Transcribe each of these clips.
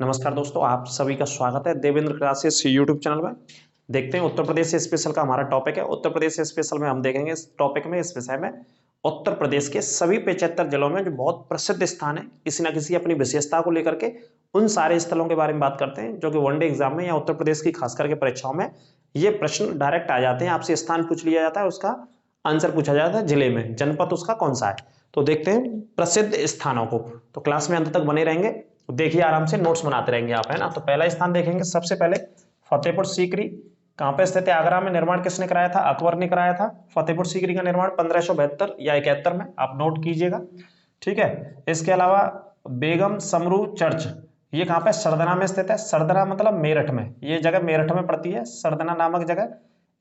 नमस्कार दोस्तों, आप सभी का स्वागत है देवेंद्र क्लासेस यूट्यूब चैनल में। देखते हैं उत्तर प्रदेश स्पेशल का हमारा टॉपिक है। उत्तर प्रदेश स्पेशल में हम देखेंगे इस टॉपिक में, इस विषय में उत्तर प्रदेश के सभी 75 जिलों में जो बहुत प्रसिद्ध स्थान है, किसी न किसी अपनी विशेषता को लेकर के उन सारे स्थलों के बारे में बात करते हैं जो कि वनडे एग्जाम में या उत्तर प्रदेश की खास करके परीक्षाओं में ये प्रश्न डायरेक्ट आ जाते हैं। आपसे स्थान पूछ लिया जाता है, उसका आंसर पूछा जाता है, जिले में जनपद उसका कौन सा है। तो देखते हैं प्रसिद्ध स्थानों को। तो क्लास में अंत तक बने रहेंगे, देखिए आराम से नोट्स बनाते रहेंगे आप, है ना। तो पहला स्थान देखेंगे सबसे पहले फतेहपुर सीकरी। कहाँ पे स्थित है? आगरा में। निर्माण किसने कराया था? अकबर ने कराया था फतेहपुर सीकरी का निर्माण 1572 या 71 में, आप नोट कीजिएगा, ठीक है। इसके अलावा बेगम समरू चर्च, ये कहाँ पे? सरदना में स्थित है। सरदना मतलब मेरठ में, ये जगह मेरठ में पड़ती है। सरदना नामक जगह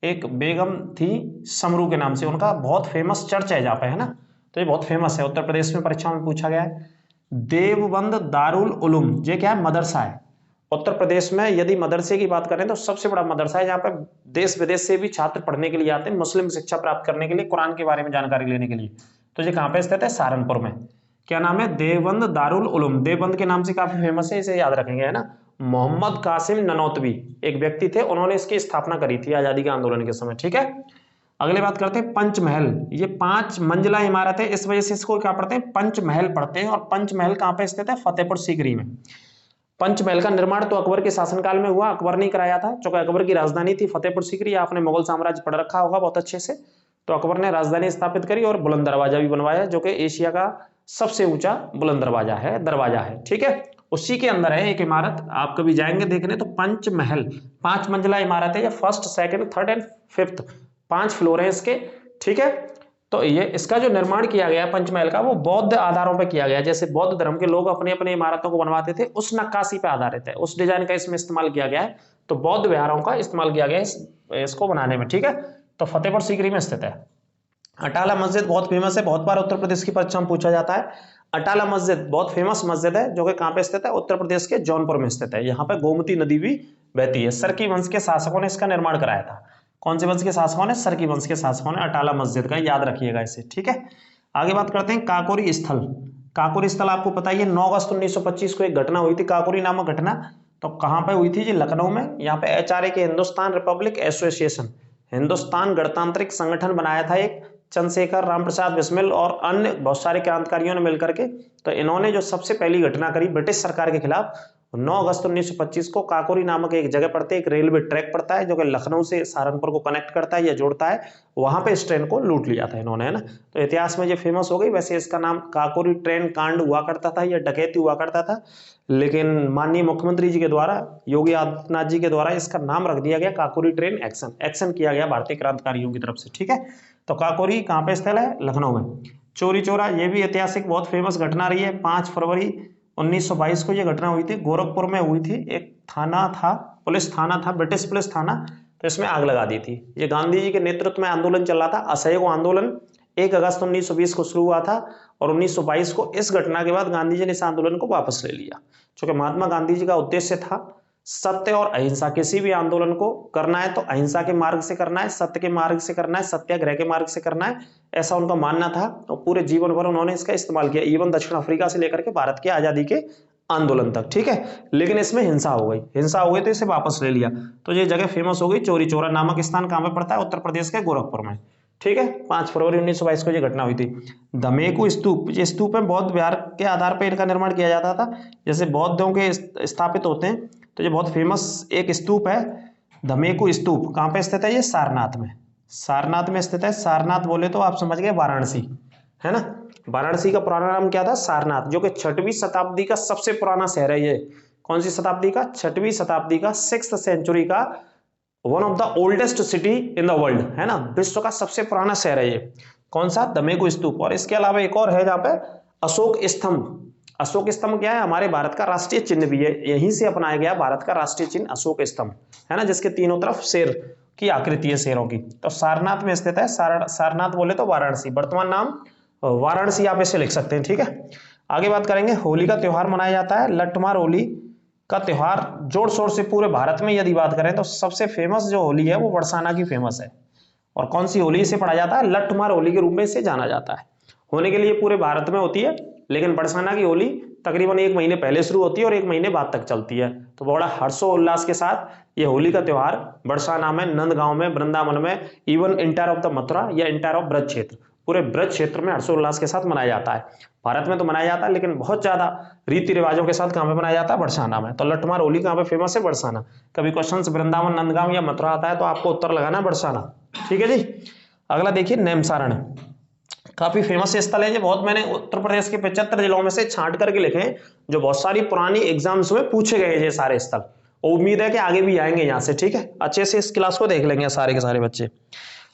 एक बेगम थी समरू के नाम से, उनका बहुत फेमस चर्च है जहाँ पे, है ना। तो ये बहुत फेमस है, उत्तर प्रदेश में परीक्षा में पूछा गया है। देवबंद दारुल उलूम, ये क्या है? मदरसा है। उत्तर प्रदेश में यदि मदरसे की बात करें तो सबसे बड़ा मदरसा है, जहाँ पे देश विदेश से भी छात्र पढ़ने के लिए आते हैं, मुस्लिम शिक्षा प्राप्त करने के लिए, कुरान के बारे में जानकारी लेने के लिए। तो ये कहाँ पे स्थित है? सहारनपुर में। क्या नाम है? देवबंद दारुल उलूम। देवबंद के नाम से काफी फेमस है, इसे याद रखेंगे, है ना। मोहम्मद कासिम ननौतवी एक व्यक्ति थे, उन्होंने इसकी स्थापना करी थी आजादी के आंदोलन के समय, ठीक है। अगले बात करते हैं पंचमहल। ये 5 मंजिला इमारत है, इस वजह से इसको क्या पढ़ते हैं? पंचमहल पढ़ते हैं। और पंचमहल कहाँ पे स्थित है? फतेहपुर सीकरी में। पंचमहल का निर्माण तो अकबर के शासनकाल में हुआ, अकबर ने कराया था, क्योंकि अकबर की राजधानी थी फतेहपुर सीकरी। आपने मुगल साम्राज्य पढ़ रखा होगा बहुत अच्छे से। तो अकबर ने राजधानी स्थापित करी और बुलंद दरवाजा भी बनवाया, जो कि एशिया का सबसे ऊंचा बुलंद दरवाजा है, ठीक है। उसी के अंदर है एक इमारत, आप कभी जाएंगे देखने तो पंचमहल 5 मंजिला इमारत है, ये first, second, third and fifth, 5 floor है इसके, ठीक है। तो ये इसका जो निर्माण किया गया पंचमहल का, वो बौद्ध आधारों पर किया गया। जैसे बौद्ध धर्म के लोग अपने अपने इमारतों को बनवाते थे, उस नक्काशी पे आधारित है, उस डिजाइन का इसमें इस्तेमाल किया गया है। तो बौद्ध विहारों का इस्तेमाल किया गया है इसको बनाने में, ठीक है। तो फतेहपुर सीकरी में स्थित है। अटाला मस्जिद बहुत फेमस है, बहुत बार उत्तर प्रदेश की परीक्षा में पूछा जाता है। अटाला मस्जिद बहुत फेमस मस्जिद है, जो कि कहाँ पे स्थित है? उत्तर प्रदेश के जौनपुर में स्थित है। यहाँ पे गोमती नदी भी बहती है। सरकी वंश के शासकों ने इसका निर्माण कराया था। कौन से वंश के शासकों ने? सरकी वंश के शासकों ने अटाला मस्जिद का, याद रखिएगा इसे, ठीक है। आगे बात करते हैं काकोरी स्थल। काकोरी स्थल आपको पता ही है, 9 अगस्त 1925 को एक घटना हुई थी, काकोरी नामक घटना। तो कहाँ पे हुई थी जी? लखनऊ में। यहाँ पे एचआरए के, हिंदुस्तान रिपब्लिक एसोसिएशन, हिंदुस्तान गणतांत्रिक संगठन बनाया था एक, चंद्रशेखर, रामप्रसाद बिस्मिल और अन्य बहुत सारे क्रांतिकारियों ने मिलकर के। तो इन्होंने जो सबसे पहली घटना करी ब्रिटिश सरकार के खिलाफ, 9 अगस्त 1925 को काकोरी नामक एक जगह पड़ती है, एक रेलवे ट्रैक पड़ता है जो कि लखनऊ से सहारनपुर को कनेक्ट करता है या जोड़ता है, वहां पे इस ट्रेन को लूट लिया था इन्होंने, है ना। तो इतिहास में ये फेमस हो गई। वैसे इसका नाम काकोरी ट्रेन कांड हुआ करता था या डकैती हुआ करता था, लेकिन माननीय मुख्यमंत्री जी के द्वारा, योगी आदित्यनाथ जी के द्वारा इसका नाम रख दिया गया काकोरी ट्रेन एक्शन किया गया भारतीय क्रांतिकारियों की तरफ से, ठीक है। तो काकोरी कहाँ पे स्थल है? लखनऊ में। चोरी चोरा, ये भी ऐतिहासिक बहुत फेमस घटना रही है। 5 फरवरी 1922 को ये घटना हुई थी, गोरखपुर में हुई थी। एक थाना था, पुलिस थाना था, ब्रिटिश पुलिस थाना, तो इसमें आग लगा दी थी। ये गांधी जी के नेतृत्व में आंदोलन चल रहा था, असहयोग आंदोलन। 1 अगस्त 1920 को शुरू हुआ था और 1922 को इस घटना के बाद गांधी जी ने इस आंदोलन को वापस ले लिया, क्योंकि महात्मा गांधी जी का उद्देश्य था सत्य और अहिंसा। किसी भी आंदोलन को करना है तो अहिंसा के मार्ग से करना है, सत्य के मार्ग से करना है, सत्याग्रह के मार्ग से करना है, ऐसा उनका मानना था। और पूरे जीवन भर उन्होंने इसका इस्तेमाल किया, इवन दक्षिण अफ्रीका से लेकर के भारत की आजादी के आंदोलन तक, ठीक है। लेकिन इसमें हिंसा हो गई तो इसे वापस ले लिया। तो ये जगह फेमस हो गई। चोरी चोरा नामक स्थान कहाँ पे पड़ता है? उत्तर प्रदेश के गोरखपुर में, ठीक है। 5 फरवरी 1922 को ये घटना हुई थी। धमेकू स्तूप, ये स्तूप है, बौद्ध विहार के आधार पर इनका निर्माण किया जाता था। जैसे बौद्धों के स्थापित होते हैं, तो ये बहुत फेमस एक स्तूप है, धमेकू स्तूप। कहाँ पे स्थित है ये? सारनाथ में। सारनाथ में स्थित है। सारनाथ बोले तो आप समझ गए वाराणसी, है ना। वाराणसी का पुराना नाम क्या था? सारनाथ, जो कि 6वीं शताब्दी का सबसे पुराना शहर है ये। कौन सी शताब्दी का? 6वीं शताब्दी का, 6th सेंचुरी का, one of the oldest city in the world, है ना। विश्व का सबसे पुराना शहर है ये। कौन सा? धमेकू स्तूप। और इसके अलावा एक और है जहाँ पे अशोक स्तंभ। अशोक स्तंभ क्या है? हमारे भारत का राष्ट्रीय चिन्ह भी है, यहीं से अपनाया गया भारत का राष्ट्रीय चिन्ह अशोक स्तंभ, है ना, जिसके तीनों तरफ शेर की आकृति है, शेरों की। तो सारनाथ में स्थित है। सारनाथ बोले तो वाराणसी, वर्तमान नाम वाराणसी, आप इसे लिख सकते हैं, ठीक है। आगे बात करेंगे, होली का त्योहार मनाया जाता है। लट्ठमार होली का त्योहार जोर शोर से पूरे भारत में यदि बात करें तो सबसे फेमस जो होली है वो बरसाना की फेमस है। और कौन सी होली से पढ़ा जाता है? लट्ठमार होली के रूप में इसे जाना जाता है। होने के लिए पूरे भारत में होती है, लेकिन बरसाना की होली तकरीबन 1 महीने पहले शुरू होती है और 1 महीने बाद तक चलती है। तो बड़ा हर्षोल्लास के साथ ये होली का त्यौहार बरसाना में, नंदगांव में, वृंदावन में, even entire of the Mathura या इंटायर ऑफ ब्रज क्षेत्र, पूरे ब्रज क्षेत्र में हर्षोल्लास के साथ मनाया जाता है। भारत में तो मनाया जाता है लेकिन बहुत ज्यादा रीति रिवाजों के साथ कहाँ पे मनाया जाता है? बरसाना में। तो लठमार होली कहाँ पे फेमस है? बरसाना। कभी क्वेश्चन वृंदावन, नंदगांव या मथुरा आता है तो आपको उत्तर लगाना है बरसाना। ठीक है जी। अगला देखिए नैमसारण, काफी फेमस स्थल है ये। बहुत मैंने उत्तर प्रदेश के 75 जिलों में से छांट करके लिखे हैं, जो बहुत सारी पुरानी एग्जाम्स में पूछे गए ये सारे स्थल। उम्मीद है कि आगे भी आएंगे यहाँ से। ठीक है, अच्छे से इस क्लास को देख लेंगे सारे के सारे बच्चे।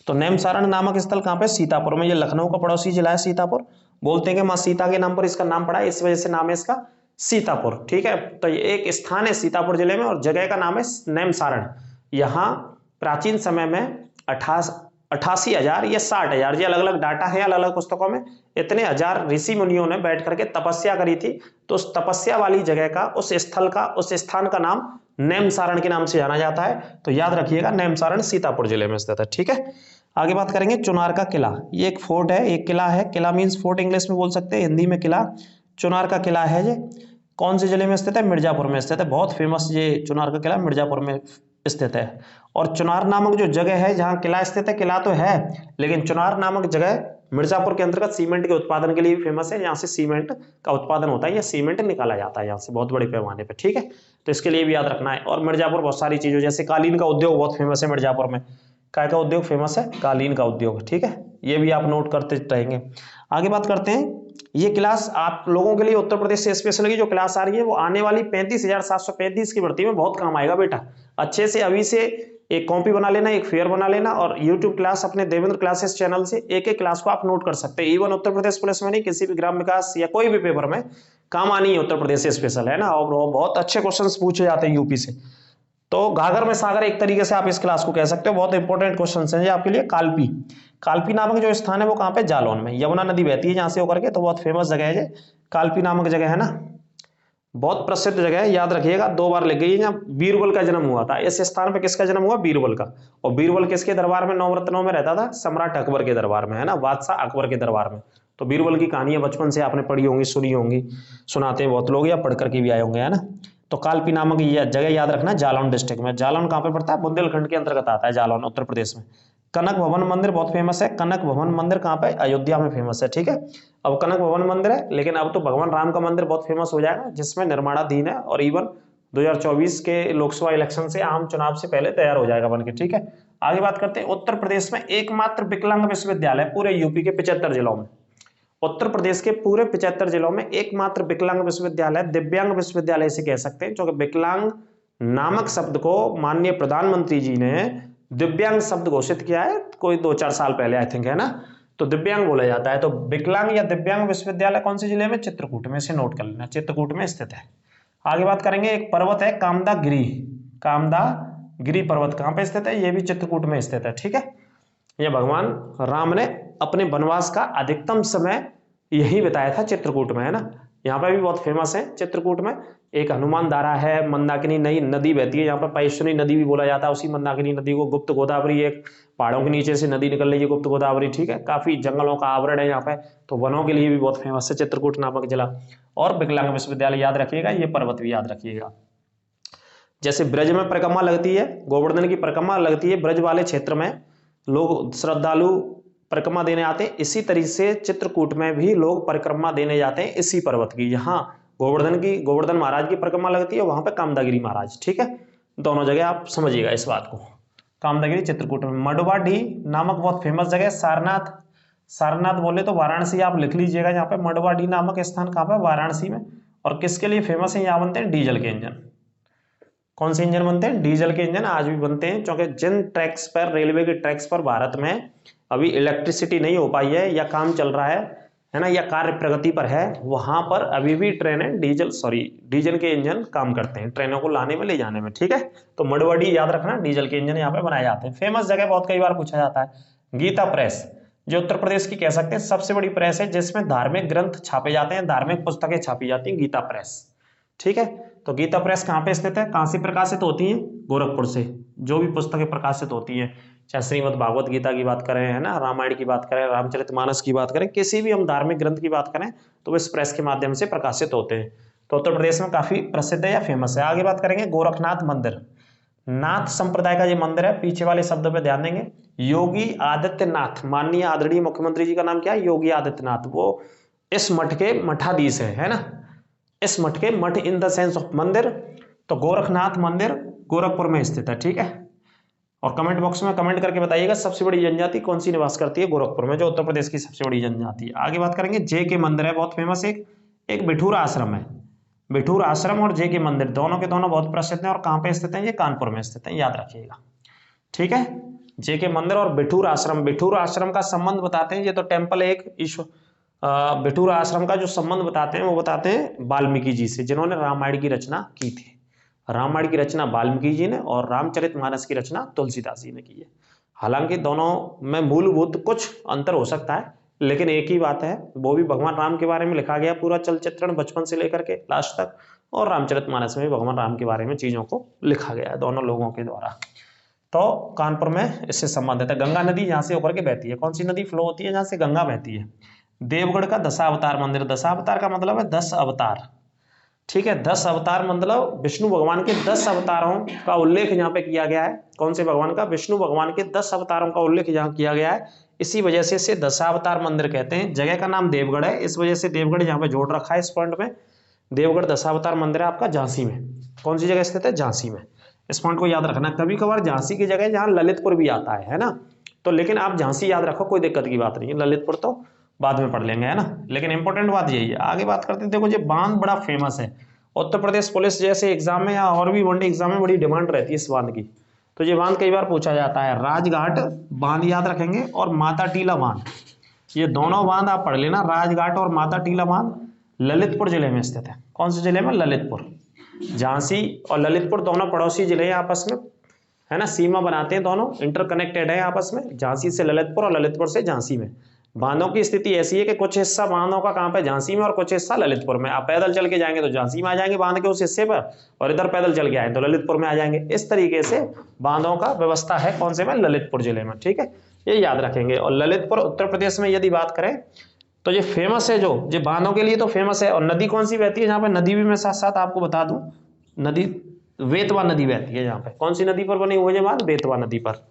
तो नैमसारण नामक स्थल कहाँ पे? सीतापुर में। ये लखनऊ का पड़ोसी जिला है सीतापुर। बोलते हैं कि माँ सीता के नाम पर इसका नाम पड़ा है, इस वजह से नाम है इसका सीतापुर। ठीक है, तो ये एक स्थान है सीतापुर जिले में और जगह का नाम है नैमसारण। यहाँ प्राचीन समय में 88,000 या 60,000, ये अलग अलग डाटा है अलग अलग पुस्तकों में, इतने हजार ऋषि मुनियों ने बैठ करके तपस्या करी थी। तो उस तपस्या वाली जगह का, उस स्थल का, उस स्थान का नाम नैमसारण के नाम से जाना जाता है। तो याद रखिएगा नैमसारण सीतापुर जिले में स्थित है। ठीक है, आगे बात करेंगे चुनार का किला। ये एक फोर्ट है, एक किला है। किला मीन्स फोर्ट इंग्लिश में बोल सकते हैं, हिंदी में किला। चुनार का किला है ये कौन से जिले में स्थित है? मिर्जापुर में स्थित है। बहुत फेमस ये चुनार का किला मिर्जापुर में स्थित है। और चुनार नामक जो जगह है जहां किला स्थित है, किला तो है लेकिन चुनार नामक जगह मिर्जापुर के अंतर्गत सीमेंट के उत्पादन के लिए फेमस है। यहाँ से सीमेंट का उत्पादन होता है या सीमेंट निकाला जाता है यहाँ से बहुत बड़े पैमाने पर। ठीक है, तो इसके लिए भी याद रखना है। और मिर्जापुर बहुत सारी चीजों, जैसे कालीन का उद्योग बहुत फेमस है मिर्जापुर में। क्या का उद्योग फेमस है? कालीन का उद्योग। ठीक है, ये भी आप नोट करते रहेंगे। आगे बात करते हैं, ये क्लास आप लोगों के लिए उत्तर प्रदेश से स्पेशल की जो क्लास आ रही है वो आने वाली 35,735 की भर्ती में बहुत काम आएगा बेटा। अच्छे से अभी से एक कॉपी बना लेना, एक फेयर बना लेना और यूट्यूब क्लास अपने देवेंद्र क्लासेस चैनल से एक एक क्लास को आप नोट कर सकते हैं। इवन उत्तर प्रदेश पुलिस में नहीं, किसी भी ग्राम विकास या कोई भी पेपर में काम आनी है उत्तर प्रदेश स्पेशल, है ना। और बहुत अच्छे क्वेश्चन पूछे जाते हैं यूपी से। तो गागर में सागर एक तरीके से आप इस क्लास को कह सकते हो। बहुत इंपॉर्टेंट क्वेश्चन है आपके लिए। कालपी, कालपी नामक जो स्थान है वो कहाँ पे? जालौन में। यमुना नदी बहती है जहां से होकर के, तो बहुत फेमस जगह है ये कालपी नामक जगह, है ना। बहुत प्रसिद्ध जगह है, याद रखिएगा। 2 बार लिख गई है। बीरबल का जन्म हुआ था इस स्थान पे। किसका जन्म हुआ? बीरबल का। और बीरबल किसके दरबार में 9 रत्नों में रहता था? सम्राट अकबर के दरबार में, है ना, बादशाह अकबर के दरबार में। तो बीरबल की कहानियां बचपन से आपने पढ़ी होंगी, सुनी होंगी, सुनाते हैं बहुत लोग या पढ़ करके भी आए होंगे, है ना। तो कालपी नामक ये जगह याद रखना, जालौन डिस्ट्रिक्ट में। जालौन कहाँ पे पड़ता है? बुंदेलखंड के अंतर्गत आता है जालौन, उत्तर प्रदेश में। कनक भवन मंदिर बहुत फेमस है। कनक भवन मंदिर कहाँ पे? अयोध्या में फेमस है। ठीक है, अब कनक भवन मंदिर है लेकिन अब तो भगवान राम का मंदिर बहुत फेमस हो जाएगा, जिसमें निर्माणाधीन है और इवन 2024 के लोकसभा इलेक्शन से, आम चुनाव से पहले तैयार हो जाएगा बनके। ठीक है, आगे बात करते हैं, उत्तर प्रदेश में एकमात्र विकलांग विश्वविद्यालय पूरे यूपी के 75 जिलों में। उत्तर प्रदेश के पूरे 75 जिलों में एकमात्र विकलांग विश्वविद्यालय, दिव्यांग विश्वविद्यालय से कह सकते हैं, क्योंकि विकलांग नामक शब्द को माननीय प्रधानमंत्री जी ने दिव्यांग शब्द घोषित किया है कोई 2-4 साल पहले, आई थिंक, है ना। तो दिव्यांग बोला जाता है। तो विकलांग या दिव्यांग विश्वविद्यालय कौन से जिले में? चित्रकूट में। से नोट कर लेना, चित्रकूट में स्थित है। आगे बात करेंगे, एक पर्वत है कामदागिरी। कामदागिरी पर्वत कहाँ पे स्थित है? ये भी चित्रकूट में स्थित है। ठीक है, यह भगवान राम ने अपने वनवास का अधिकतम समय यही बिताया था, चित्रकूट में, है ना। यहाँ पे भी बहुत फेमस है चित्रकूट में। एक हनुमान धारा है, मंदाकिनी नई नदी बहती है यहाँ पर, पैश्वनी नदी भी बोला जाता है उसी मंदाकिनी नदी को। गुप्त गोदावरी, एक पहाड़ों के नीचे से नदी निकल रही है गुप्त गोदावरी। ठीक है, काफी जंगलों का आवरण है यहाँ पे, तो वनों के लिए भी बहुत फेमस है चित्रकूट नामक जिला। और विकलांग विश्वविद्यालय याद रखिएगा, ये पर्वत भी याद रखिएगा। जैसे ब्रज में परिक्रमा लगती है, गोवर्धन की परिक्रमा लगती है ब्रज वाले क्षेत्र में, लोग श्रद्धालु परिक्रमा देने आते हैं, इसी तरीके से चित्रकूट में भी लोग परिक्रमा देने जाते हैं इसी पर्वत की। यहाँ गोवर्धन महाराज की परिक्रमा लगती है, वहां पे कामदागिरी महाराज। ठीक है, दोनों जगह आप समझिएगा इस बात को। कामदागिरी चित्रकूट में। मडवाडी नामक बहुत फेमस जगह, सारनाथ। सारनाथ बोले तो वाराणसी आप लिख लीजिएगा। यहाँ पे मडवाडी नामक स्थान कहाँ पे? वाराणसी में। और किसके लिए फेमस है? यहाँ बनते हैं डीजल के इंजन। कौन से इंजन बनते हैं? डीजल के इंजन आज भी बनते हैं, क्योंकि जिन ट्रैक्स पर, रेलवे के ट्रैक्स पर भारत में अभी इलेक्ट्रिसिटी नहीं हो पाई है या काम चल रहा है ना, या कार्य प्रगति पर है, वहां पर अभी भी ट्रेनें डीजल के इंजन काम करते हैं, ट्रेनों को लाने में ले जाने में। ठीक है, तो मडवाडी याद रखना, डीजल के इंजन यहाँ पे बनाए जाते हैं। फेमस जगह बहुत कई बार पूछा जाता है। गीता प्रेस, जो उत्तर प्रदेश की कह सकते हैं सबसे बड़ी प्रेस है, जिसमें धार्मिक ग्रंथ छापे जाते हैं, धार्मिक पुस्तकें छापी जाती हैं, गीता प्रेस। ठीक है, तो गीता प्रेस कहाँ पे स्थित है? कहाँ से प्रकाशित होती है? गोरखपुर से जो भी पुस्तकें प्रकाशित होती हैं। चाहे श्रीमद् भागवत गीता की बात करें, है ना, रामायण की बात करें, रामचरितमानस की बात करें, किसी भी हम धार्मिक ग्रंथ की बात करें तो वो इस प्रेस के माध्यम से प्रकाशित होते हैं। तो उत्तर प्रदेश में काफी प्रसिद्ध है या फेमस है। आगे बात करेंगे गोरखनाथ मंदिर। नाथ संप्रदाय का ये मंदिर है। पीछे वाले शब्दों पे ध्यान देंगे। योगी आदित्यनाथ, माननीय आदरणीय मुख्यमंत्री जी का नाम क्या है? योगी आदित्यनाथ। वो इस मठ के मठाधीश है ना, इस मठ के, मठ इन द सेंस ऑफ मंदिर। तो गोरखनाथ मंदिर गोरखपुर में स्थित है, ठीक है। और कमेंट बॉक्स में कमेंट करके बताइएगा सबसे बड़ी जनजाति कौन सी निवास करती है गोरखपुर में, जो उत्तर प्रदेश की सबसे बड़ी जनजाति है। आगे बात करेंगे जे के मंदिर है, बहुत फेमस। एक बिठूर आश्रम है। बिठूर आश्रम और जे के मंदिर दोनों के दोनों बहुत प्रसिद्ध हैं। और कहां पे स्थित हैं? ये कानपुर में स्थित हैं, याद रखिएगा, ठीक है। जे के मंदिर और बिठूर आश्रम, बिठूर आश्रम का संबंध बताते हैं, ये तो टेम्पल है एक ईश्वर। बिठूर आश्रम का जो संबंध बताते हैं वो बताते हैं वाल्मीकि जी से, जिन्होंने रामायण की रचना की थी। रामायण की रचना वाल्मीकि जी ने और रामचरितमानस की रचना तुलसीदास जी ने की है। हालांकि दोनों में मूलभूत कुछ अंतर हो सकता है, लेकिन एक ही बात है, वो भी भगवान राम के बारे में लिखा गया पूरा चलचित्रण बचपन से लेकर के लास्ट तक। और रामचरितमानस में भी भगवान राम के बारे में चीजों को लिखा गया है दोनों लोगों के द्वारा। तो कानपुर में इससे संबंधित है। गंगा नदी यहाँ से होकर के बहती है। कौन सी नदी फ्लो होती है जहाँ से गंगा बहती है? देवगढ़ का दशावतार मंदिर। दशावतार का मतलब है 10 अवतार, ठीक है। 10 अवतार मतलब विष्णु भगवान के 10 अवतारों का उल्लेख यहाँ पे किया गया है। कौन से भगवान का? विष्णु भगवान के 10 अवतारों का उल्लेख यहाँ किया गया है। इसी वजह से इसे दशावतार मंदिर कहते हैं। जगह का नाम देवगढ़ है, इस वजह से देवगढ़ यहाँ पे जोड़ रखा है इस पॉइंट में। देवगढ़ दशावतार मंदिर है आपका झांसी में। कौन सी जगह स्थित है? झांसी में। इस पॉइंट को याद रखना। कभी कभार झांसी की जगह जहाँ ललितपुर भी आता है ना, तो लेकिन आप झांसी याद रखो, कोई दिक्कत की बात नहीं है। ललितपुर तो बाद में पढ़ लेंगे, है ना, लेकिन इंपॉर्टेंट बात यही है। आगे बात करते हैं। देखो ये बांध बड़ा फेमस है। उत्तर प्रदेश पुलिस जैसे एग्जाम में या और भी वनडे एग्जाम में बड़ी डिमांड रहती है इस बांध की। तो ये बांध कई बार पूछा जाता है। राजघाट बांध याद रखेंगे और माता टीला बांध, ये दोनों बांध आप पढ़ लेना। राजघाट और माता टीला बांध ललितपुर जिले में स्थित है। कौन से जिले में? ललितपुर। झांसी और ललितपुर दोनों पड़ोसी जिले हैं आपस में, है ना, सीमा बनाते हैं, दोनों इंटरकनेक्टेड है आपस में। झांसी से ललितपुर और ललितपुर से झांसी में। बांधों की स्थिति ऐसी है कि कुछ हिस्सा बांधों का कहां पे? झांसी में, और कुछ हिस्सा ललितपुर में। आप पैदल चल के जाएंगे तो झांसी में आ जाएंगे बांध के उस हिस्से पर, और इधर पैदल चल के आए तो ललितपुर में आ जाएंगे। इस तरीके से बांधों का व्यवस्था है कौन से में? ललितपुर जिले में, ठीक है, ये याद रखेंगे। और ललितपुर उत्तर प्रदेश में यदि बात करें तो ये फेमस है, जो ये बांधों के लिए तो फेमस है। और नदी कौन सी बहती है जहाँ पे? नदी भी मैं साथ साथ आपको बता दूं, नदी बेतवा नदी बहती है जहाँ पे। कौन सी नदी पर बनी हुई है बांध? बेतवा नदी पर,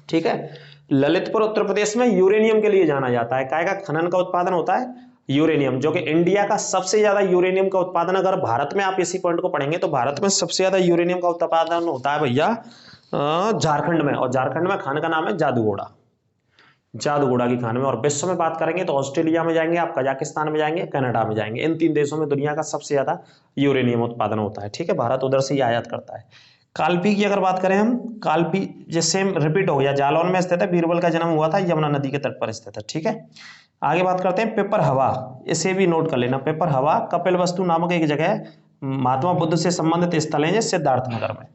ठीक है। ललितपुर उत्तर प्रदेश में यूरेनियम के लिए जाना जाता है। काय का खनन का उत्पादन होता है? यूरेनियम, जो कि इंडिया का सबसे ज्यादा यूरेनियम का उत्पादन, अगर भारत में आप इसी पॉइंट को पढ़ेंगे तो भारत में सबसे ज्यादा यूरेनियम का उत्पादन होता है भैया झारखंड में। और झारखंड में खान का नाम है जादूगोड़ा, जादूगोड़ा की खान में। और विश्व में बात करेंगे तो ऑस्ट्रेलिया में जाएंगे आप, कजाकिस्तान में जाएंगे, कनाडा में जाएंगे। इन 3 देशों में दुनिया का सबसे ज्यादा यूरेनियम उत्पादन होता है, ठीक है। भारत उधर से ही आयात करता है। कालपी की अगर बात करें हम, कालपी ये सेम रिपीट हो गया, जालौन में स्थित है। बीरबल का जन्म हुआ था, यमुना नदी के तट पर स्थित है, ठीक है। आगे बात करते हैं पेपर हवा, इसे भी नोट कर लेना। पेपर हवा कपिलवस्तु नामक एक जगह है, महात्मा बुद्ध से संबंधित स्थल है सिद्धार्थ नगर में।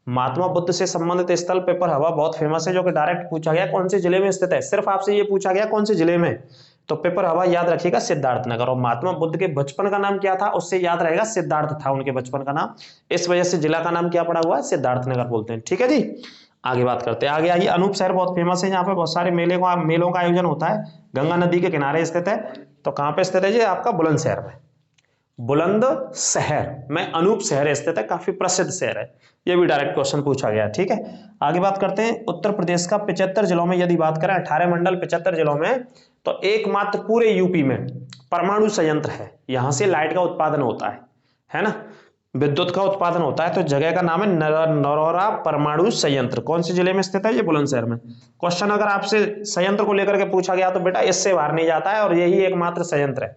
महात्मा बुद्ध से संबंधित स्थल पेपर हवा बहुत फेमस है, जो कि डायरेक्ट पूछा गया कौन से जिले में स्थित है। सिर्फ आपसे ये पूछा गया कौन से जिले में, तो पेपर हवा याद रखिएगा सिद्धार्थ नगर। और महात्मा बुद्ध के बचपन का नाम क्या था? उससे याद रहेगा सिद्धार्थ था उनके बचपन का नाम, इस वजह से जिला का नाम क्या पड़ा हुआ है? सिद्धार्थ नगर बोलते हैं, ठीक है जी। आगे बात करते हैं। आगे आइए, अनूप शहर बहुत फेमस है, यहाँ पे बहुत सारे मेलों का आयोजन होता है। गंगा नदी के किनारे स्थित है। तो कहाँ पे स्थित है जी? आपका बुलंदशहर में। बुलंदशहर में अनूप शहर स्थित है, काफी प्रसिद्ध शहर है। ये भी डायरेक्ट क्वेश्चन पूछा गया, ठीक है। आगे बात करते हैं। उत्तर प्रदेश का 75 जिलों में यदि बात करें, 18 मंडल 75 जिलों में, तो एकमात्र पूरे यूपी में परमाणु संयंत्र है। यहां से लाइट का उत्पादन होता है ना, विद्युत का उत्पादन होता है। तो जगह का नाम है नरौरा परमाणु संयंत्र। कौन से जिले में स्थित है? ये बुलंदशहर में। क्वेश्चन अगर आपसे संयंत्र को लेकर के पूछा गया तो बेटा इससे बाहर नहीं जाता है, और यही एकमात्र संयंत्र है,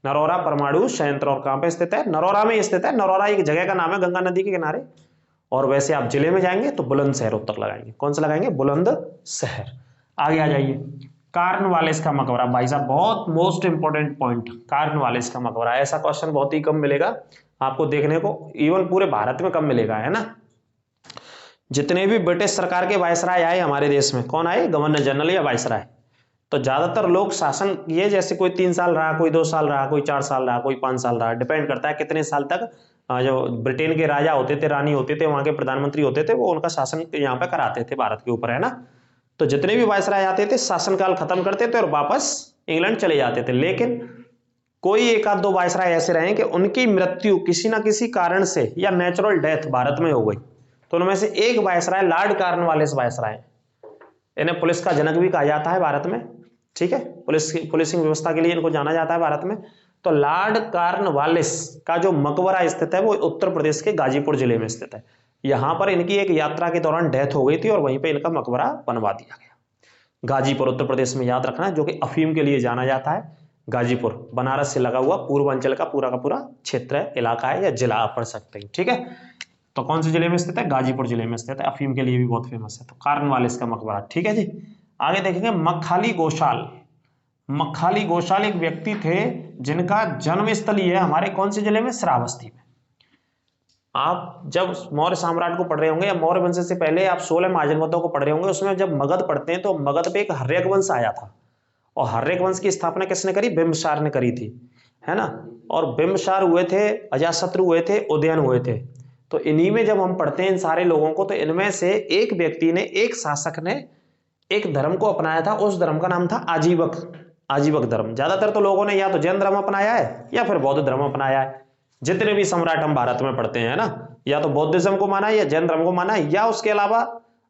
नरौरा परमाणु संयंत्र। और कहां पे स्थित है? नरौरा में स्थित है। नरौरा एक जगह का नाम है गंगा नदी के किनारे। और वैसे आप जिले में जाएंगे तो बुलंदशहर उत्तर लगाएंगे। कौन सा लगाएंगे? बुलंदशहर। आगे आ जाइए, कार्नवालिस का मकबरा। भाई साहब बहुत मोस्ट इंपोर्टेंट पॉइंट, कार्नवालिस का मकबरा। ऐसा क्वेश्चन बहुत ही कम मिलेगा आपको देखने को, इवन पूरे भारत में कम मिलेगा, है ना। जितने भी ब्रिटिश सरकार के वायसराय आए हमारे देश में, कौन आए? गवर्नर जनरल या वायसराय। तो ज्यादातर लोग शासन किए, जैसे कोई 3 साल रहा, कोई 2 साल रहा, कोई 4 साल रहा, कोई 5 साल रहा, डिपेंड करता है कितने साल तक जो ब्रिटेन के राजा होते थे, रानी होते थे, वहां के प्रधानमंत्री होते थे, वो उनका शासन यहाँ पे कराते थे भारत के ऊपर, है ना। तो जितने भी वायसराय आते थे शासनकाल खत्म करते थे और वापस इंग्लैंड चले जाते थे। लेकिन कोई एक आध दो वायसराय ऐसे रहे कि उनकी मृत्यु किसी ना किसी कारण से या नेचुरल डेथ भारत में हो गई। तो उनमें से एक वायसराय लॉर्ड कॉर्नवालिस वायसराय, इन्हें पुलिस का जनक भी कहा जाता है भारत में, ठीक है, पुलिसिंग व्यवस्था के लिए इनको जाना जाता है भारत में। तो लॉर्ड कॉर्नवालिस का जो मकबरा स्थित है वो उत्तर प्रदेश के गाजीपुर जिले में स्थित है। यहां पर इनकी एक यात्रा के दौरान डेथ हो गई थी और वहीं पे इनका मकबरा बनवा दिया गया। गाजीपुर उत्तर प्रदेश में याद रखना, जो कि अफीम के लिए जाना जाता है। गाजीपुर बनारस से लगा हुआ पूर्वांचल का पूरा क्षेत्र है, इलाका है या जिला आप पढ़ सकते हैं, ठीक है। तो कौन से जिले में स्थित है? गाजीपुर जिले में स्थित है, अफीम के लिए भी बहुत फेमस है। तो कॉर्नवालिस का मकबरा, ठीक है जी। आगे देखेंगे मक्खाली गोशाल। मक्खाली गोशाल एक व्यक्ति थे जिनका जन्म स्थल ये है हमारे कौन से जिले में? श्रावस्ती में। आप जब मौर्य साम्राज्य को पढ़ रहे होंगे या मौर्य वंश से पहले आप 16 महाजनपदों को पढ़ रहे होंगे, उसमें जब मगध पढ़ते हैं तो मगध पे एक हर्यक वंश आया था और हर्यक वंश की स्थापना किसने करी? बिंबिसार ने करी थी, है ना। और बिंबिसार हुए थे, अजातशत्रु हुए थे, उदयन हुए थे। तो इन्हीं में जब हम पढ़ते हैं इन सारे लोगों को, तो इनमें से एक व्यक्ति ने, एक शासक ने एक धर्म को अपनाया था। उस धर्म का नाम था आजीवक धर्म। ज्यादातर तो लोगों ने या तो जैन धर्म अपनाया है या फिर बौद्ध धर्म अपनाया है। जितने भी सम्राट हम भारत में पढ़ते हैं ना, या तो बौद्धिज्म को माना है या जैन धर्म को माना है, या उसके अलावा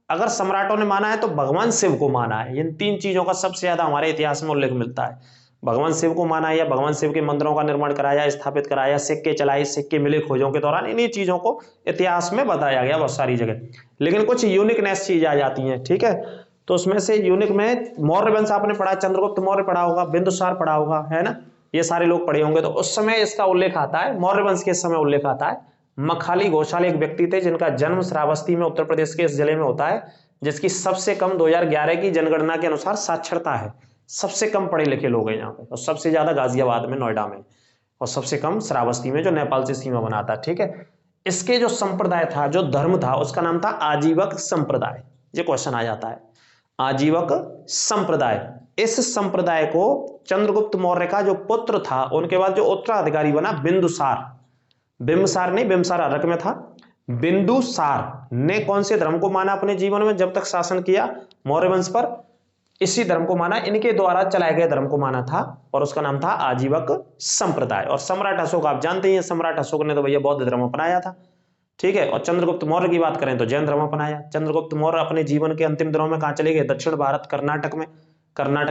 अगर सम्राटों ने माना है तो भगवान शिव को माना है। इन तीन चीजों का सबसे ज्यादा हमारे इतिहास में उल्लेख मिलता है। भगवान शिव को माना है या भगवान शिव के मंदिरों का निर्माण कराया, स्थापित कराया, सिक्के चलाए, सिक्के मिले खोजों के दौरान, इन्हीं चीजों को इतिहास में बताया गया बहुत सारी जगह। लेकिन कुछ यूनिकनेस चीज आ जाती है, ठीक है। तो उसमें से यूनिक में मौर्य वंश आपने पढ़ा, चंद्रगुप्त मौर्य पढ़ा होगा, बिंदुसार पढ़ा होगा, है ना, ये सारे लोग पढ़े होंगे। तो उस समय इसका उल्लेख आता है, मौर्य वंश के समय उल्लेख आता है। मखाली गोशाल एक व्यक्ति थे जिनका जन्म श्रावस्ती में उत्तर प्रदेश के इस जिले में होता है, जिसकी सबसे कम 2011 की जनगणना के अनुसार साक्षरता है। सबसे कम पढ़े लिखे लोग हैं यहाँ पे, और सबसे ज्यादा गाजियाबाद में, नोएडा में, और सबसे कम श्रावस्ती में जो नेपाल से सीमा बनाता है, ठीक है। इसके जो संप्रदाय था, जो धर्म था, उसका नाम था आजीवक संप्रदाय। ये क्वेश्चन आ जाता है, आजीवक संप्रदाय। इस संप्रदाय को चंद्रगुप्त मौर्य का जो पुत्र था, उनके बाद जो उत्तराधिकारी बना बिंदुसार, बिंबिसार नहीं, बिंबिसार अरक में था, बिंदुसार ने कौन से धर्म को माना अपने जीवन में जब तक शासन किया मौर्य वंश पर? इसी धर्म को माना, इनके द्वारा चलाए गए धर्म को माना था, और उसका नाम था आजीवक संप्रदाय। और सम्राट अशोक आप जानते हैं, सम्राट अशोक ने तो भैया बौद्ध धर्म अपनाया था, ठीक है। और चंद्रगुप्त मौर्य की बात करें तो जैन धर्म अपनाया। चंद्रगुप्त मौर्य अपने जीवन के अंतिम दिनों में कहां चले गए? दक्षिण भारत, कर्नाटक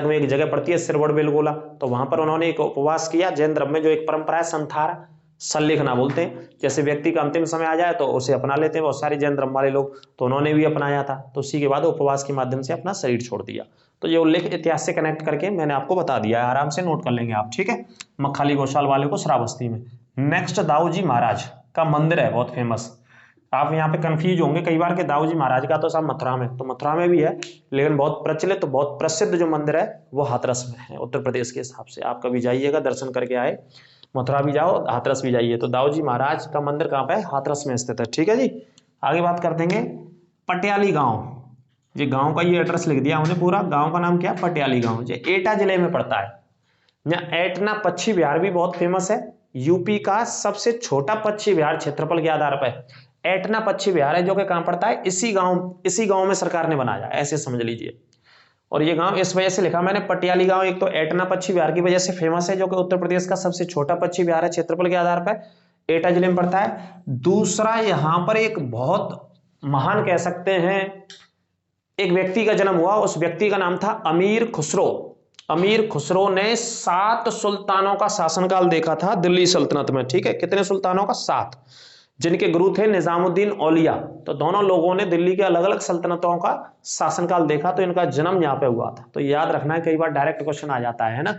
में एक जगह पड़ती है सिरवड़ बेलगोला, तो वहां पर उन्होंने एक उपवास किया। जैन धर्म में जो एक परंपरा है संथारा, सल्लेखना बोलते हैं, जैसे व्यक्ति का अंतिम समय आ जाए तो उसे अपना लेते हैं बहुत सारे जैन धर्म वाले लोग, तो उन्होंने भी अपनाया था। तो उसी के बाद उपवास के माध्यम से अपना शरीर छोड़ दिया। तो ये उल्लेख इतिहास से कनेक्ट करके मैंने आपको बता दिया है, आराम से नोट कर लेंगे आप, ठीक है। मखाली गोशाल वाले को श्रावस्ती में। नेक्स्ट दाऊजी महाराज का मंदिर है बहुत फेमस। आप यहाँ पे कंफ्यूज होंगे कई बार कि दाऊजी महाराज का तो सब मथुरा में, तो मथुरा में भी है, लेकिन बहुत प्रचलित, तो बहुत प्रसिद्ध जो मंदिर है वो हाथरस में है उत्तर प्रदेश के हिसाब से। आप कभी जाइएगा, दर्शन करके आए, मथुरा भी जाओ, हाथरस भी जाइए। तो दाऊजी महाराज का मंदिर कहाँ पे है? हाथरस में स्थित है, ठीक है जी। आगे बात कर देंगे पटियाली गांव। ये गांव का ये एड्रेस लिख दिया हमने पूरा। गांव का नाम क्या? पटियाली गांव। ये एटा जिले में पड़ता है। यहाँ एटना पक्षी विहार भी बहुत फेमस है, यूपी का सबसे छोटा पक्षी विहार क्षेत्रफल के आधार पर एटना पक्षी विहार है, जो कि कहां पड़ता है? इसी गांव में सरकार ने बनाया, ऐसे समझ लीजिए। और ये गांव इस वजह से लिखा मैंने पटियाली गांव, एक तो एटना पक्षी विहार की वजह से फेमस है, जो कि उत्तर प्रदेश का सबसे छोटा पक्षी विहार है क्षेत्रफल के आधार पर, एटा जिले में पड़ता है। दूसरा, यहां पर एक बहुत महान कह सकते हैं एक व्यक्ति का जन्म हुआ। उस व्यक्ति का नाम था अमीर खुसरो। अमीर खुसरो ने 7 सुल्तानों का शासनकाल देखा था दिल्ली सल्तनत में, ठीक है। कितने सुल्तानों का? 7, जिनके गुरु थे निजामुद्दीन औलिया। तो दोनों लोगों ने दिल्ली के अलग अलग सल्तनतों का शासनकाल देखा, तो इनका जन्म यहाँ पे हुआ था। तो याद रखना है, कई बार डायरेक्ट क्वेश्चन आ जाता है ना।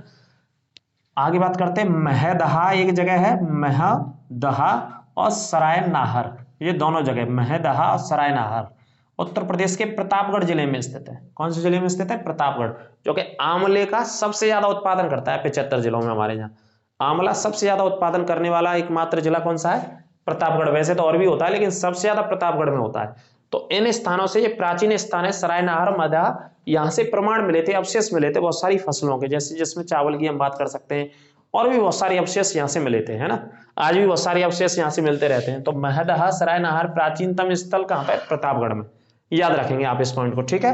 आगे बात करते हैं, महदहा एक जगह है, महदहा और सराय नाहर, ये दोनों जगह महदहा और सराय नाहर उत्तर प्रदेश के प्रतापगढ़ जिले में स्थित है। कौन से जिले में स्थित है? प्रतापगढ़, जो कि आंवले का सबसे ज्यादा उत्पादन करता है 75 जिलों में। हमारे यहाँ आंवला सबसे ज्यादा उत्पादन करने वाला एकमात्र जिला कौन सा है? प्रतापगढ़। वैसे तो और भी होता है, लेकिन सबसे ज्यादा प्रतापगढ़ में होता है। तो इन स्थानों से, ये प्राचीन स्थान है सराय नाहर, महदहा, यहाँ से प्रमाण मिले थे, अवशेष मिले थे बहुत सारी फसलों के, जैसे जिसमें चावल की हम बात कर सकते हैं, और भी बहुत सारे अवशेष यहाँ से मिले थे, है ना। आज भी बहुत सारे अवशेष यहाँ से मिलते रहते हैं। तो महदहा सराय नाहर प्राचीनतम स्थल कहाँ पे? प्रतापगढ़ में। याद रखेंगे आप इस पॉइंट को, ठीक है।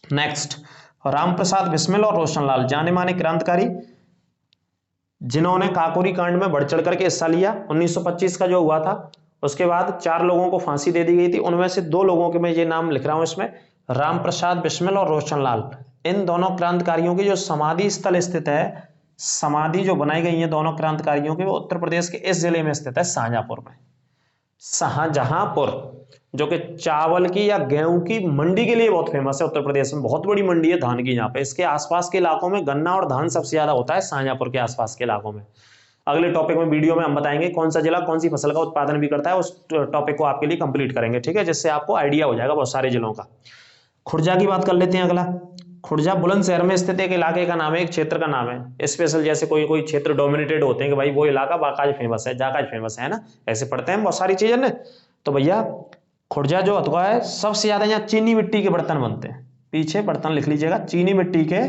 नेक्स्ट, रामप्रसाद बिस्मिल और रोशनलाल, जाने माने क्रांतिकारी जिन्होंने काकोरी कांड में बढ़ चढ़ करके हिस्सा लिया। 1925 का जो हुआ था, उसके बाद 4 लोगों को फांसी दे दी गई थी। उनमें से 2 लोगों के मैं ये नाम लिख रहा हूं इसमें, रामप्रसाद बिस्मिल और रोशनलाल। इन दोनों क्रांतिकारियों की जो समाधि स्थल स्थित है, समाधि जो बनाई गई है दोनों क्रांतिकारियों की, वो उत्तर प्रदेश के इस जिले में स्थित है, शाहजहांपुर में। शाहजहांपुर, जो कि चावल की या गेहूं की मंडी के लिए बहुत फेमस है। उत्तर प्रदेश में बहुत बड़ी मंडी है धान की यहाँ पे। इसके आसपास के इलाकों में गन्ना और धान सबसे ज्यादा होता है, शाहजहांपुर के आसपास के इलाकों में। अगले टॉपिक में, वीडियो में हम बताएंगे कौन सा जिला कौन सी फसल का उत्पादन भी करता है। उस टॉपिक को आपके लिए कंप्लीट करेंगे, ठीक है, जिससे आपको आइडिया हो जाएगा बहुत सारे जिलों का। खुर्जा की बात कर लेते हैं अगला। खुर्जा बुलंदशहर में स्थित एक इलाके का नाम है, एक क्षेत्र का नाम है। स्पेशल जैसे कोई कोई क्षेत्र डोमिनेटेड होते हैं कि भाई वो इलाका बाकाज फेमस है, जाकाज फेमस है ना, ऐसे पढ़ते हैं बहुत सारी चीजें ना। तो भैया खुर्जा जो हथुआ है, सबसे ज्यादा यहाँ चीनी मिट्टी के बर्तन बनते हैं। पीछे बर्तन लिख लीजिएगा, चीनी मिट्टी के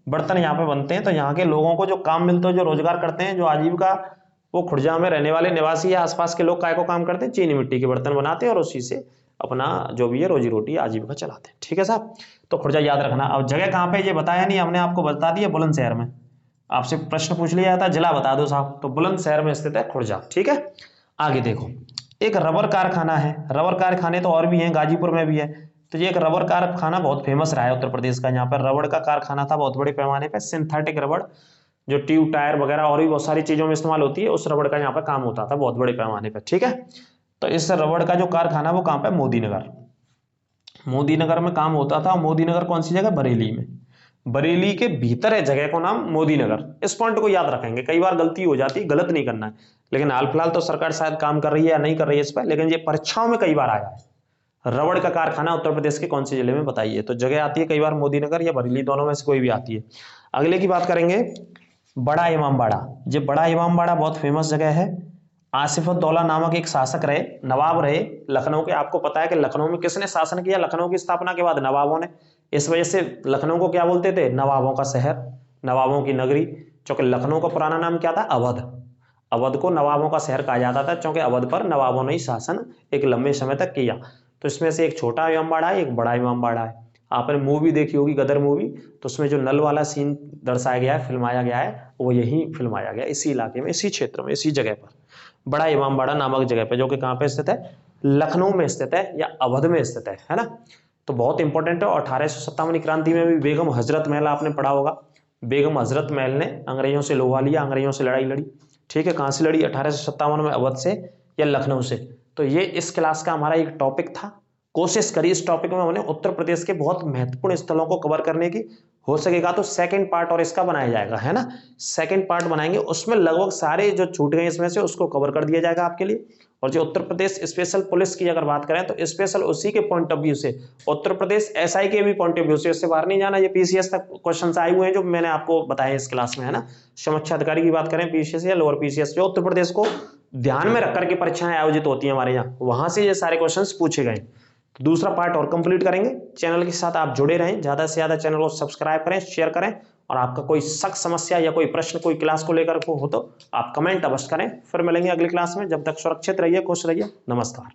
बर्तन यहाँ पे बनते हैं। तो यहाँ के लोगों को जो काम मिलता है, जो रोजगार करते हैं, जो आजीविका, वो खुर्जा में रहने वाले निवासी या आसपास के लोग काय को काम करते हैं, चीनी मिट्टी के बर्तन बनाते हैं और उसी से अपना जो भी है रोजी रोटी आजीविका चलाते हैं। ठीक है साहब, तो खुर्जा याद रखना। अब जगह कहाँ पे ये बताया नहीं हमने, आपको बता दिया बुलंदशहर में। आपसे प्रश्न पूछ लिया था, जिला बता दो साहब, तो बुलंदशहर में स्थित है खुर्जा। ठीक है, आगे देखो, एक रबर कारखाना है। रबर कारखाने तो और भी हैं, गाजीपुर में भी है। तो ये एक रबर कारखाना बहुत फेमस रहा है उत्तर प्रदेश का। यहाँ पर रबड़ का कारखाना था बहुत बड़े पैमाने पर। सिंथेटिक रबड़ जो ट्यूब टायर वगैरह और भी बहुत सारी चीजों में इस्तेमाल होती है, उस रबड़ का यहाँ पर काम होता था बहुत बड़े पैमाने पर। ठीक है, तो इस रबड़ का जो कारखाना वो कहाँ पे, मोदीनगर। मोदीनगर में काम होता था। मोदीनगर कौन सी जगह, बरेली में। बरेली के भीतर है जगह को नाम मोदीनगर। इस पॉइंट को याद रखेंगे, कई बार गलती हो जाती है, गलत नहीं करना है। लेकिन हाल फिलहाल तो सरकार शायद काम कर रही है या नहीं कर रही है इस पर, लेकिन ये परीक्षाओं में कई बार आया है। रबड़ का कारखाना उत्तर प्रदेश के कौन से जिले में बताइए। तो जगह आती है कई बार मोदीनगर या बरेली, दोनों में से कोई भी आती है। अगले की बात करेंगे, बड़ा इमामबाड़ा। ये बड़ा इमामबाड़ा बहुत फेमस जगह है। आसिफउद्दौला नामक एक शासक रहे, नवाब रहे लखनऊ के। आपको पता है कि लखनऊ में किसने शासन किया, लखनऊ की स्थापना के बाद नवाबों ने। इस वजह से लखनऊ को क्या बोलते थे, नवाबों का शहर, नवाबों की नगरी। क्योंकि लखनऊ का पुराना नाम क्या था, अवध। अवध को नवाबों का शहर कहा जाता था, क्योंकि अवध पर नवाबों ने ही शासन एक लंबे समय तक किया। तो इसमें से एक छोटा इमामबाड़ा है, एक बड़ा इमामबाड़ा है। आपने मूवी देखी होगी, गदर मूवी, तो उसमें जो नल वाला सीन दर्शाया गया है, फिल्माया गया है, वो यही फिल्माया गया, इसी इलाके में, इसी क्षेत्र में, इसी जगह पर, बड़ा इमामबाड़ा नामक जगह पे, जो कि कहाँ पे स्थित है, लखनऊ में स्थित है या अवध में स्थित है ना। तो बहुत इंपॉर्टेंट है। 1857 क्रांति में भी बेगम हजरत महल आपने पढ़ा होगा। बेगम हजरत महल ने अंग्रेजों से लोहा लिया, अंग्रेजों से लड़ाई लड़ी। ठीक है, कहाँ से लड़ी, 1857 में, अवध से या लखनऊ से। तो ये इस क्लास का हमारा एक टॉपिक था। कोशिश करिए इस टॉपिक में हमने उत्तर प्रदेश के बहुत महत्वपूर्ण स्थलों को कवर करने की। हो सकेगा तो सेकंड पार्ट और इसका बनाया जाएगा, है ना। सेकंड पार्ट बनाएंगे, उसमें लगभग सारे जो छूट गए इसमें से उसको कवर कर दिया जाएगा आपके लिए। और जो उत्तर प्रदेश स्पेशल पुलिस की अगर बात करें, तो स्पेशल उसी के पॉइंट ऑफ व्यू से, उत्तर प्रदेश एसआई के भी पॉइंट ऑफ व्यू से, इससे बाहर नहीं जाना। ये पीसीएस तक क्वेश्चन आए हुए हैं जो मैंने आपको बताया इस क्लास में, है ना। समीक्षा अधिकारी की बात करें, पीसीएस या लोअर पीसीएस, जो उत्तर प्रदेश को ध्यान में रख करके परीक्षाएं आयोजित होती है हमारे यहाँ, वहां से ये सारे क्वेश्चन पूछे गए। दूसरा पार्ट और कंप्लीट करेंगे। चैनल के साथ आप जुड़े रहें, ज्यादा से ज्यादा चैनल को सब्सक्राइब करें, शेयर करें। और आपका कोई शक, समस्या या कोई प्रश्न कोई क्लास को लेकर हो तो आप कमेंट अवश्य करें। फिर मिलेंगे अगली क्लास में। जब तक सुरक्षित रहिए, खुश रहिए, नमस्कार।